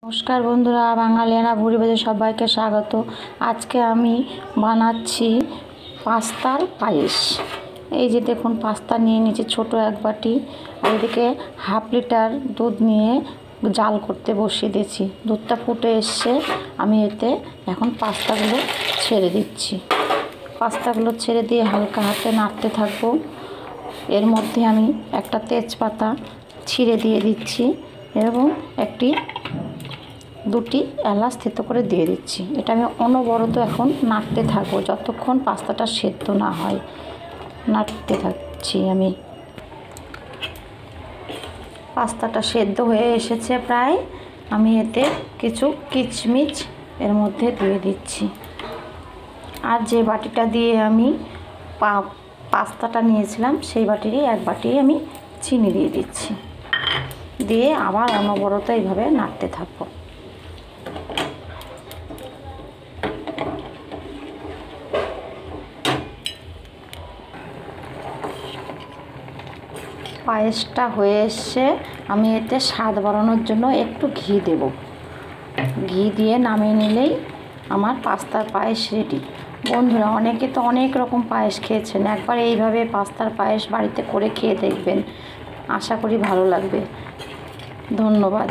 নমস্কার বন্ধুরা, বাঙালিয়ানা ভুড়ি ভেজে সবাইকে স্বাগত। আজকে আমি বানাচ্ছি পাস্তার পায়েস। এই যে দেখুন, পাস্তা নিয়ে নিয়েছি ছোট এক বাটি, আর এদিকে হাফ লিটার দুধ নিয়ে জাল করতে বসিয়ে দিয়েছি। দুধটা ফুটে এসছে, আমি এতে এখন পাস্তাগুলো ছেড়ে দিচ্ছি। পাস্তাগুলো ছেড়ে দিয়ে হালকা হাতে নাড়তে থাকবো। এর মধ্যে আমি একটা তেজপাতা ছিঁড়ে দিয়ে দিচ্ছি এবং দুটি এলাচ থেতো করে দিয়ে দিচ্ছি। এটা আমি অনবরত এখন নাড়তে থাকবো যতক্ষণ পাস্তাটা সেদ্ধ না হয়। নাড়তে থাকছি আমি। পাস্তাটা সেদ্ধ হয়ে এসেছে প্রায়। আমি এতে কিছু কিশমিশ এর মধ্যে দিয়ে দিচ্ছি। আর যে বাটিটা দিয়ে আমি পাস্তাটা নিয়েছিলাম সেই বাটিরই এক বাটি আমি চিনি দিয়ে দিচ্ছি। দিয়ে আবার অনবরত এইভাবে নাড়তে থাকবো। পায়েসটা হয়ে এসছে। আমি এতে স্বাদ বাড়ানোর জন্য একটু ঘি দেব। ঘি দিয়ে নামিয়ে নিলেই আমার পাস্তার পায়েস রেডি। বন্ধুরা, অনেকে তো অনেক রকম পায়েস খেয়েছেন, একবার এইভাবে পাস্তার পায়েস বাড়িতে করে খেয়ে দেখবেন। আশা করি ভালো লাগবে। ধন্যবাদ।